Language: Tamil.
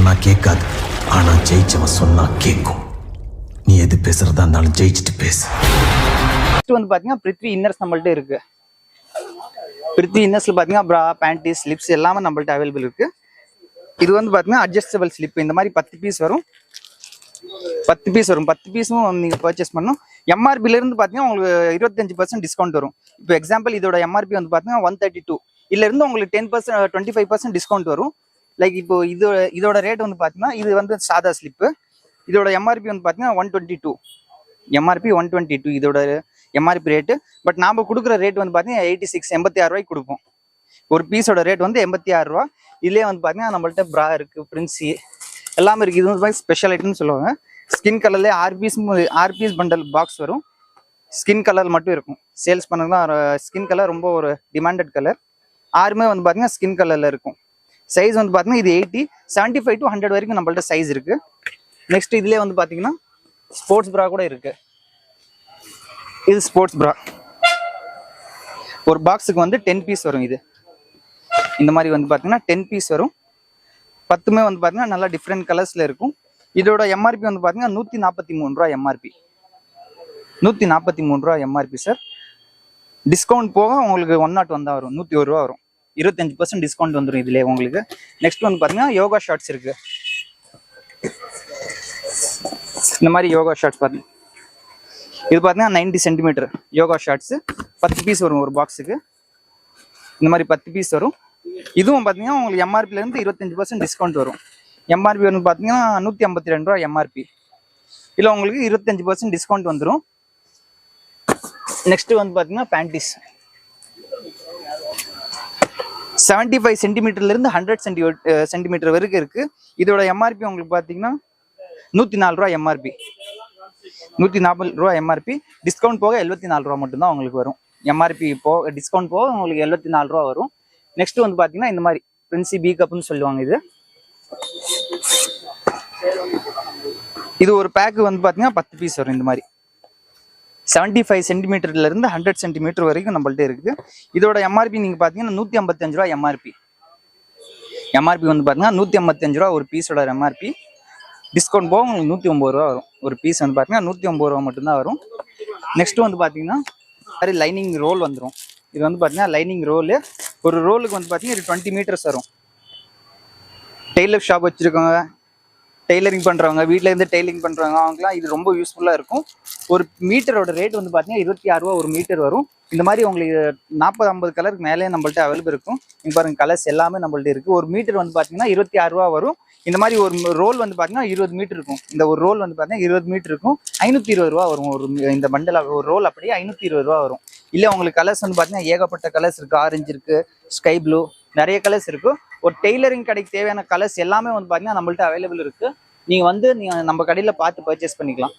சொன்னா கேட்காது, ஆனா ஜெயிச்சவன் சொன்னா கேட்கும். நீ எது பேசுறதா இருந்தாலும் ஜெயிச்சுட்டு பேசு. வந்து பாத்தீங்கன்னா பிருத்வி இன்னர்ஸ் நம்மள்ட்ட இருக்கு. பிருத்வி இன்னர்ஸ்ல பாத்தீங்கன்னா ப்ரா, பேண்டி, ஸ்லிப்ஸ் எல்லாமே நம்மள்ட்ட அவைலபிள் இருக்கு. இது வந்து பாத்தீங்கன்னா அட்ஜஸ்டபிள் ஸ்லிப். இந்த மாதிரி 10 பீஸ் வரும். 10 பீஸும் நீங்க பர்ச்சேஸ் பண்ணணும். எம்ஆர்பில இருந்து பாத்தீங்கன்னா உங்களுக்கு 25% டிஸ்கவுண்ட் வரும். இப்போ எக்ஸாம்பிள் இதோட எம்ஆர்பி வந்து பாத்தீங்கன்னா 132. இதுல இருந்து உங்களுக்கு 10% 25% டிஸ்கவுண்ட் வரும். லைக் இப்போ இதோட ரேட் வந்து பாத்தீங்கன்னா இது வந்து சாதா ஸ்லிப்பு. இதோட எம்ஆர்பி வந்து பாத்தீங்கன்னா 122. எம்ஆர்பி 122 இதோட எம்ஆர்பி ரேட்டு. பட் நாம கொடுக்குற ரேட் வந்து பாத்தீங்கன்னா 86, 86 ரூபாய்க்கு கொடுப்போம். ஒரு பீஸோட ரேட் வந்து 86 ரூபா. இதுலேயே வந்து பாத்தீங்கன்னா நம்மள்ட்ட ப்ரா இருக்கு, பிரின்சி எல்லாமே இருக்கு. இது வந்து ஸ்பெஷல் ஐட்டம்னு சொல்லுவாங்க. ஸ்கின் கலர்லேயே 6 பீஸ் பண்டல் பாக்ஸ் வரும். ஸ்கின் கலர் மட்டும் இருக்கும். சேல்ஸ் பண்ணதான் ஸ்கின் கலர் ரொம்ப ஒரு டிமாண்டட் கலர். 6மே வந்து பாத்தீங்கன்னா ஸ்கின் கலர்ல இருக்கும். சைஸ் வந்து பாத்தீங்கன்னா இது 80, 75 to 100 வரைக்கும் நம்மள்ட்ட சைஸ் இருக்கு. நெக்ஸ்ட் இதுலேயே வந்து பாத்தீங்கன்னா ஸ்போர்ட்ஸ் ப்ரா கூட இருக்கு. இது ஸ்போர்ட்ஸ் ப்ரா. ஒரு பாக்ஸுக்கு வந்து 10 பீஸ் வரும். இது இந்த மாதிரி வந்து பாத்தீங்கன்னா 10 பீஸ் வரும். 10மே வந்து பாத்தீங்கன்னா நல்லா டிஃப்ரெண்ட் கலர்ஸ்ல இருக்கும். இதோட எம்ஆர்பி வந்து பாத்தீங்கன்னா 143 ரூபா எம்ஆர்பி. 143 ரூபா எம்ஆர்பி சார். டிஸ்கவுண்ட் போக உங்களுக்கு 101 தான் வரும். 101 ரூபா வரும். 25% டிஸ்கவுண்ட் வந்துடும் இதுலேயே உங்களுக்கு. நெக்ஸ்ட் வந்து பாத்தீங்கன்னா யோகா ஷார்ட்ஸ் இருக்கு. இந்த மாதிரி யோகா ஷார்ட்ஸ் பாத்தீங்கன்னா இது பாத்தீங்கன்னா 90 சென்டிமீட்டர் யோகா ஷார்ட்ஸ். 10 பீஸ் வரும் ஒரு பாக்ஸுக்கு. இந்த மாதிரி 10 பீஸ் வரும். இதுவும் பாத்தீங்கன்னா உங்களுக்கு எம்ஆர்பில இருந்து 25% டிஸ்கவுண்ட் வரும். எம்ஆர்பி வந்து பாத்தீங்கன்னா 152 ரூபா எம்ஆர்பி. இல்ல உங்களுக்கு 25% டிஸ்கவுண்ட் வந்துடும். நெக்ஸ்ட் வந்து பாத்தீங்கன்னா பேண்டிஸ் 75 சென்டிமீட்டர்ல இருந்து 100 சென்டிமீட்டர் வரைக்கும் இருக்கு. இதோட எம்ஆர்பி உங்களுக்கு பாத்தீங்கன்னா 104 ரூபா எம்ஆர்பி. 140 ரூபா எம்ஆர்பி. டிஸ்கவுண்ட் போக 74 ரூபா மட்டும்தான் உங்களுக்கு வரும். எம்ஆர்பி டிஸ்கவுண்ட் போக உங்களுக்கு 74 ரூபா வரும். நெக்ஸ்ட் வந்து பாத்தீங்கன்னா இந்த மாதிரி பிரின்சி பி கப்னு சொல்லுவாங்க. இது ஒரு பேக் வந்து பாத்தீங்கன்னா 10 பீஸ் வரும். இந்த மாதிரி 75 சென்டிமீட்டர்ல இருந்து 100 சென்டிமீட்டர் வரைக்கும் நம்மள்ட்ட இருக்கு. இதோட எம்ஆர்பி நீங்க பாத்தீங்கன்னா 155 ரூபா எம்ஆர்பி. எம்ஆர்பி வந்து பாத்தீங்கன்னா 155 ரூபா ஒரு பீஸோட எம்ஆர்பி. டிஸ்கவுண்ட் போக உங்களுக்கு 109 ரூபா வரும். ஒரு பீஸ் வந்து பாத்தீங்கன்னா 109 ரூபா மட்டும்தான் வரும். நெக்ஸ்ட் வந்து பாத்தீங்கன்னா மாதிரி லைனிங் ரோல் வந்துடும். இது வந்து பாத்தீங்கன்னா லைனிங் ரோலு. ஒரு ரோலுக்கு வந்து பாத்தீங்கன்னா 20 மீட்டர்ஸ் வரும். டெய்லர் ஷாப் வச்சிருக்கவங்க, டெய்லரிங் பண்றவங்க, வீட்டுல இருந்து டெய்லரிங் பண்றவங்க அவங்கலாம் இது ரொம்ப யூஸ்ஃபுல்லா இருக்கும். ஒரு மீட்டரோட ரேட் வந்து பாத்தீங்கன்னா 26 ரூபா ஒரு மீட்டர் வரும். இந்த மாதிரி உங்களுக்கு 40-50 கலருக்கு மேலே நம்மள்ட்ட அவைலபிள் இருக்கும். இங்க பாருங்க கலர்ஸ் எல்லாமே நம்மள்ட்ட இருக்கு. ஒரு மீட்டர் வந்து பாத்தீங்கன்னா 26 ரூபா வரும். இந்த மாதிரி ஒரு ரோல் வந்து பாத்தீங்கன்னா 20 மீட்டர் இருக்கும். இந்த ஒரு ரோல் வந்து பாத்தீங்கன்னா 20 மீட்டர் இருக்கும். 520 ரூபா வரும். ஒரு இந்த பண்டல் ஒரு ரோல் அப்படியே 520 ரூபா வரும். இல்ல உங்களுக்கு கலர்ஸ் வந்து பாத்தீங்கன்னா ஏகப்பட்ட கலர்ஸ் இருக்கு. ஆரஞ்சு இருக்கு, ஸ்கை ப்ளூ, நிறைய கலர்ஸ் இருக்கு. ஒரு டெய்லரிங் கடைக்கு தேவையான கலர்ஸ் எல்லாமே வந்து பாத்தீங்கன்னா நம்மள்ட்ட அவைலபிள் இருக்கு. நீங்க நம்ம கடையில பார்த்து பர்ச்சேஸ் பண்ணிக்கலாம்.